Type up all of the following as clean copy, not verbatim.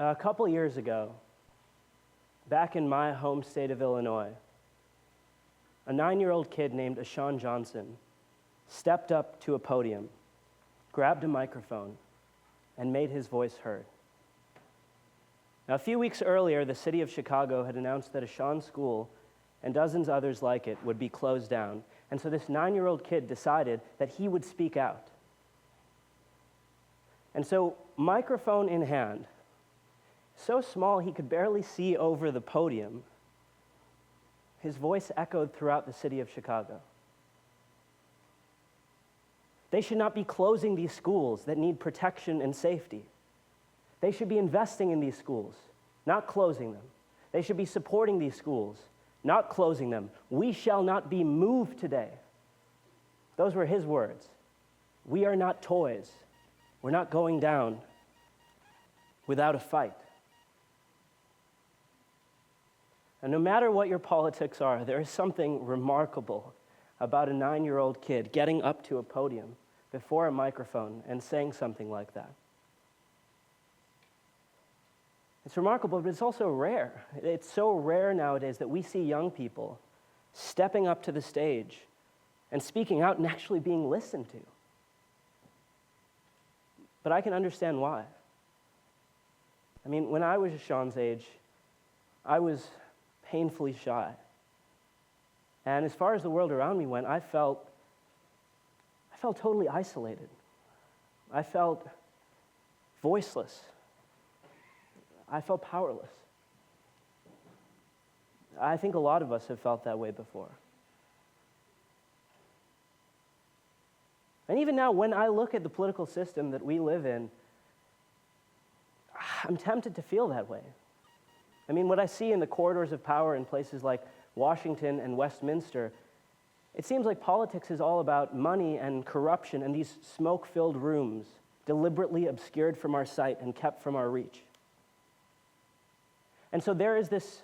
A couple years ago, back in my home state of Illinois, a 9-year-old kid named Ashawn Johnson stepped up to a podium, grabbed a microphone, and made his voice heard. Now, a few weeks earlier, the city of Chicago had announced that Ashawn's school and dozens others like it would be closed down. And so this 9-year-old kid decided that he would speak out. And so, microphone in hand, so small he could barely see over the podium, his voice echoed throughout the city of Chicago. They should not be closing these schools that need protection and safety. They should be investing in these schools, not closing them. They should be supporting these schools, not closing them. We shall not be moved today. Those were his words. We are not toys. We're not going down without a fight. And no matter what your politics are, there is something remarkable about a 9-year-old kid getting up to a podium before a microphone and saying something like that. It's remarkable, but it's also rare. It's so rare nowadays that we see young people stepping up to the stage and speaking out and actually being listened to. But I can understand why. I mean, when I was Sean's age, I was painfully shy. And as far as the world around me went, I felt totally isolated. I felt voiceless. I felt powerless. I think a lot of us have felt that way before. And even now, when I look at the political system that we live in, I'm tempted to feel that way. I mean, what I see in the corridors of power in places like Washington and Westminster, it seems like politics is all about money and corruption and these smoke-filled rooms deliberately obscured from our sight and kept from our reach. And so there is this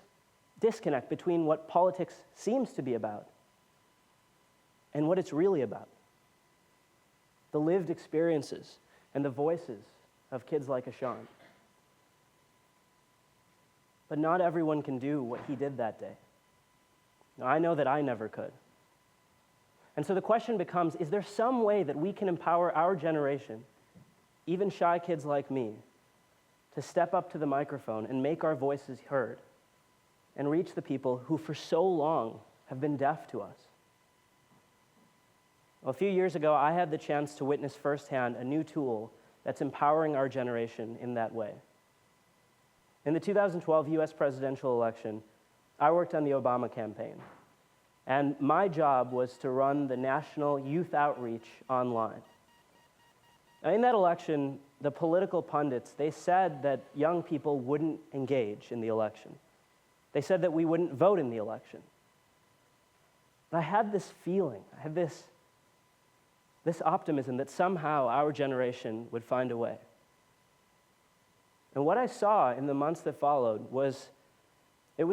disconnect between what politics seems to be about and what it's really about. The lived experiences and the voices of kids like Ashawn. But not everyone can do what he did that day. Now, I know that I never could. And so the question becomes, is there some way that we can empower our generation, even shy kids like me, to step up to the microphone and make our voices heard and reach the people who for so long have been deaf to us? Well, a few years ago, I had the chance to witness firsthand a new tool that's empowering our generation in that way. In the 2012 U.S. presidential election, I worked on the Obama campaign, and my job was to run the national youth outreach online. Now, in that election, the political pundits, they said that young people wouldn't engage in the election. They said that we wouldn't vote in the election. But I had this feeling, I had this optimism that somehow our generation would find a way. And what I saw in the months that followed was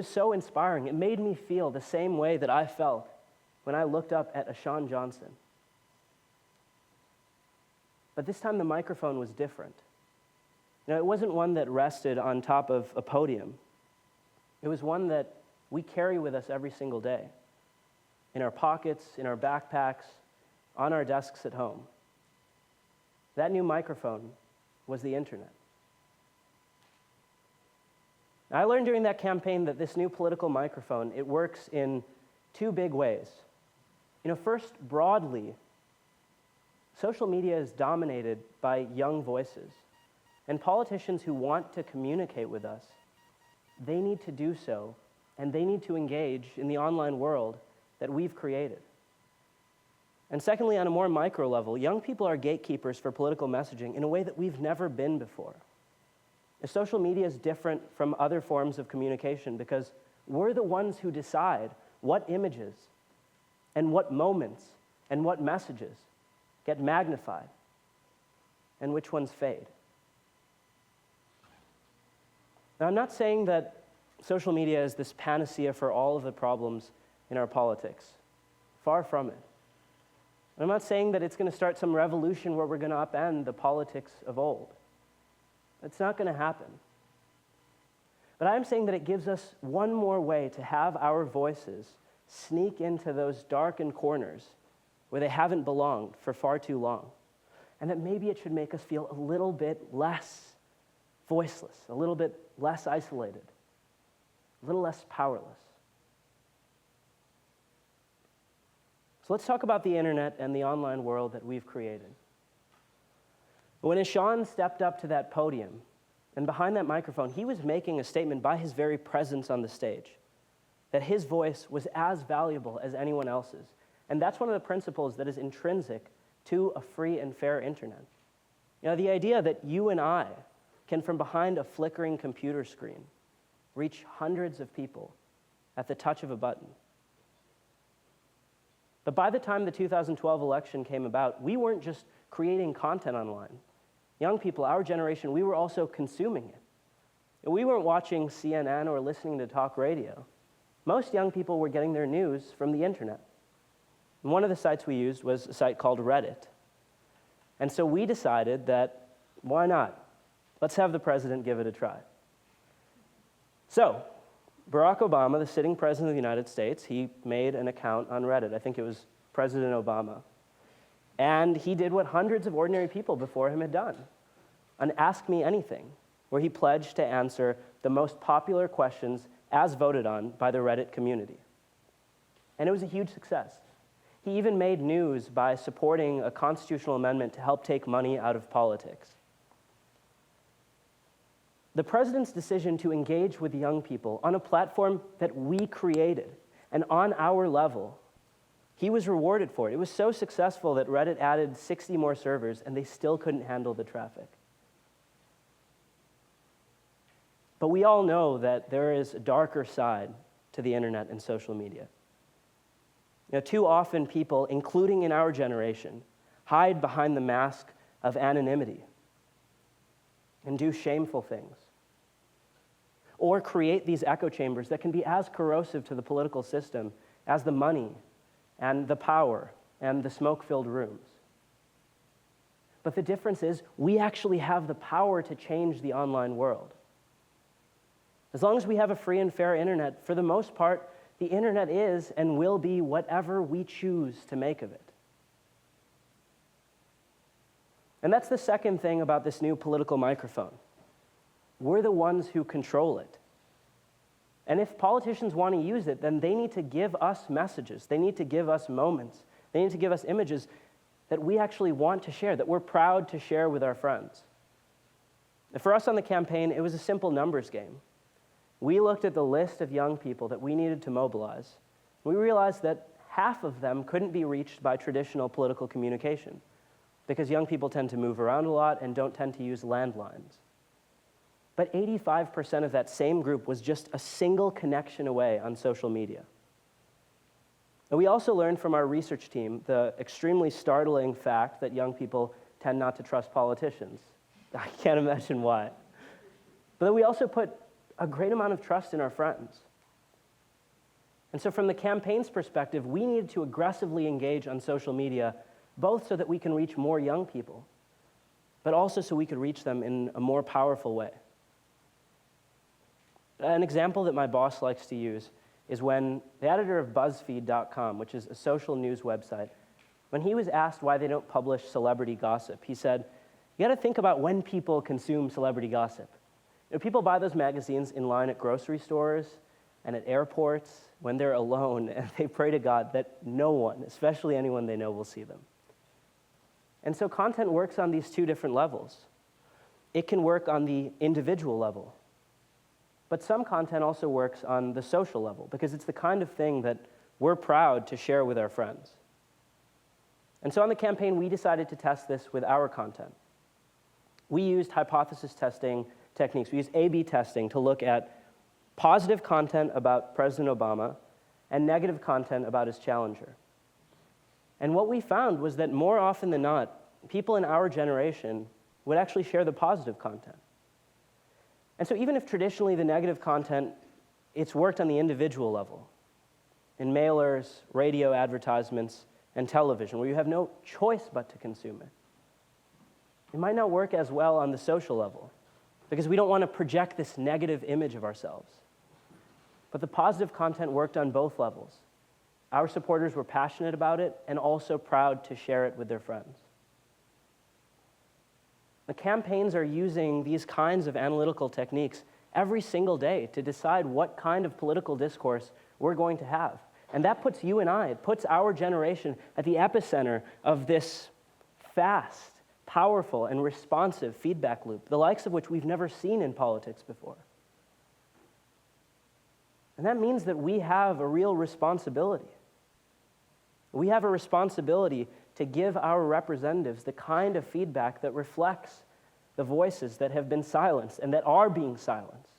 so inspiring. It made me feel the same way that I felt when I looked up at Ashawn Johnson. But this time the microphone was different. Now, it wasn't one that rested on top of a podium. It was one that we carry with us every single day, in our pockets, in our backpacks, on our desks at home. That new microphone was the internet. I learned during that campaign that this new political microphone, it works in two big ways. First, broadly, social media is dominated by young voices. And politicians who want to communicate with us, they need to do so, and they need to engage in the online world that we've created. And secondly, on a more micro level, young people are gatekeepers for political messaging in a way that we've never been before. Social media is different from other forms of communication because we're the ones who decide what images and what moments and what messages get magnified and which ones fade. Now, I'm not saying that social media is this panacea for all of the problems in our politics. Far from it. I'm not saying that it's going to start some revolution where we're going to upend the politics of old. It's not going to happen. But I'm saying that it gives us one more way to have our voices sneak into those darkened corners where they haven't belonged for far too long. And that maybe it should make us feel a little bit less voiceless, a little bit less isolated, a little less powerless. So let's talk about the internet and the online world that we've created. When Ishan stepped up to that podium, and behind that microphone, he was making a statement by his very presence on the stage, that his voice was as valuable as anyone else's. And that's one of the principles that is intrinsic to a free and fair internet. You know, the idea that you and I can, from behind a flickering computer screen, reach hundreds of people at the touch of a button. But by the time the 2012 election came about, we weren't just creating content online. Young people, our generation, we were also consuming it. We weren't watching CNN or listening to talk radio. Most young people were getting their news from the internet. And one of the sites we used was a site called Reddit. And so we decided that, why not? Let's have the president give it a try. So, Barack Obama, the sitting president of the United States, he made an account on Reddit. I think it was President Obama. And he did what hundreds of ordinary people before him had done, an Ask Me Anything, where he pledged to answer the most popular questions as voted on by the Reddit community. And it was a huge success. He even made news by supporting a constitutional amendment to help take money out of politics. The president's decision to engage with young people on a platform that we created and on our level, he was rewarded for it. It was so successful that Reddit added 60 more servers and they still couldn't handle the traffic. But we all know that there is a darker side to the internet and social media. You know, too often people, including in our generation, hide behind the mask of anonymity and do shameful things, or create these echo chambers that can be as corrosive to the political system as the money and the power and the smoke-filled rooms. But the difference is we actually have the power to change the online world. As long as we have a free and fair internet, for the most part, the internet is and will be whatever we choose to make of it. And that's the second thing about this new political microphone. We're the ones who control it. And if politicians want to use it, then they need to give us messages. They need to give us moments. They need to give us images that we actually want to share, that we're proud to share with our friends. For us on the campaign, it was a simple numbers game. We looked at the list of young people that we needed to mobilize. We realized that half of them couldn't be reached by traditional political communication because young people tend to move around a lot and don't tend to use landlines. But 85% of that same group was just a single connection away on social media. And we also learned from our research team the extremely startling fact that young people tend not to trust politicians. I can't imagine why. But then we also put a great amount of trust in our friends. And so from the campaign's perspective, we needed to aggressively engage on social media, both so that we can reach more young people, but also so we could reach them in a more powerful way. An example that my boss likes to use is when the editor of BuzzFeed.com, which is a social news website, when he was asked why they don't publish celebrity gossip, he said, you got to think about when people consume celebrity gossip. You know, people buy those magazines in line at grocery stores and at airports when they're alone, and they pray to God that no one, especially anyone they know, will see them. And so content works on these two different levels. It can work on the individual level, but some content also works on the social level because it's the kind of thing that we're proud to share with our friends. And so on the campaign, we decided to test this with our content. We used hypothesis testing techniques. We used A/B testing to look at positive content about President Obama and negative content about his challenger. And what we found was that more often than not, people in our generation would actually share the positive content. And so even if traditionally the negative content, it's worked on the individual level, in mailers, radio advertisements, and television, where you have no choice but to consume it. It might not work as well on the social level, because we don't want to project this negative image of ourselves. But the positive content worked on both levels. Our supporters were passionate about it and also proud to share it with their friends. The campaigns are using these kinds of analytical techniques every single day to decide what kind of political discourse we're going to have. And that puts you and I, it puts our generation at the epicenter of this fast, powerful, and responsive feedback loop, the likes of which we've never seen in politics before. And that means that we have a real responsibility. We have a responsibility to give our representatives the kind of feedback that reflects the voices that have been silenced and that are being silenced.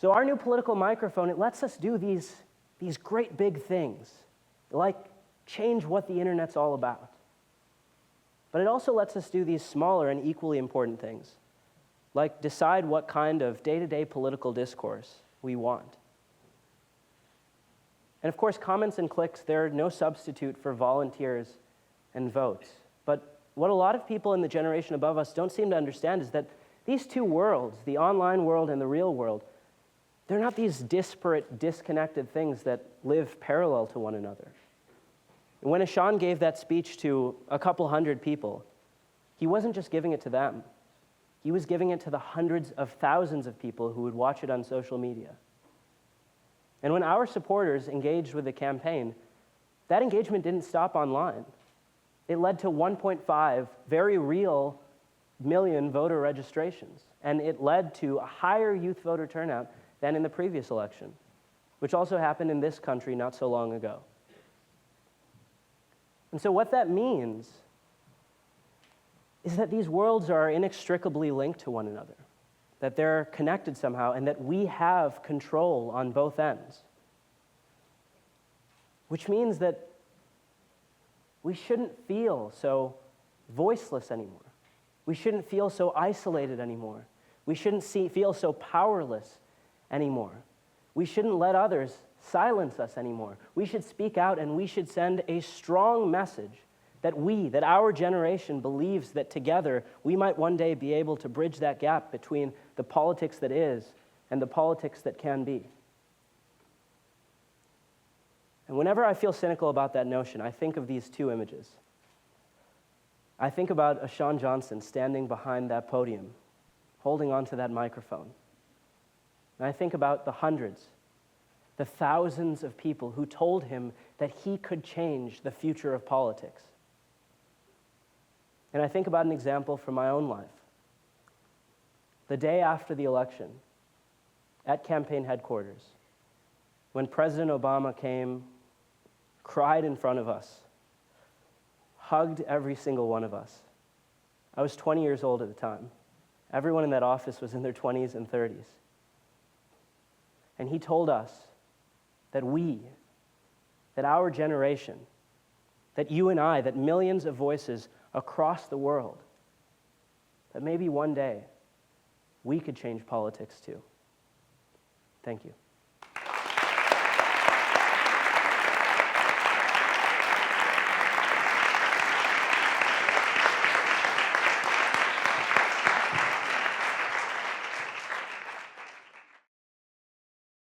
So our new political microphone, it lets us do these great big things, like change what the internet's all about. But it also lets us do these smaller and equally important things, like decide what kind of day-to-day political discourse we want. And of course, comments and clicks, they're no substitute for volunteers and votes. But what a lot of people in the generation above us don't seem to understand is that these two worlds, the online world and the real world, they're not these disparate, disconnected things that live parallel to one another. And when Ashan gave that speech to a couple hundred people, he wasn't just giving it to them. He was giving it to the hundreds of thousands of people who would watch it on social media. And when our supporters engaged with the campaign, that engagement didn't stop online. It led to 1.5 very real million voter registrations, and it led to a higher youth voter turnout than in the previous election, which also happened in this country not so long ago. And so what that means is that these worlds are inextricably linked to one another, that they're connected somehow, and that we have control on both ends. Which means that we shouldn't feel so voiceless anymore. We shouldn't feel so isolated anymore. We shouldn't feel so powerless anymore. We shouldn't let others silence us anymore. We should speak out, and we should send a strong message that our generation believes that together we might one day be able to bridge that gap between the politics that is and the politics that can be. And whenever I feel cynical about that notion, I think of these two images. I think about Ashan Johnson standing behind that podium, holding onto that microphone. And I think about the hundreds, the thousands of people who told him that he could change the future of politics. And I think about an example from my own life. The day after the election, at campaign headquarters, when President Obama came, cried in front of us, hugged every single one of us. I was 20 years old at the time. Everyone in that office was in their 20s and 30s. And he told us that that our generation, that you and I, that millions of voices across the world, that maybe one day we could change politics too. Thank you.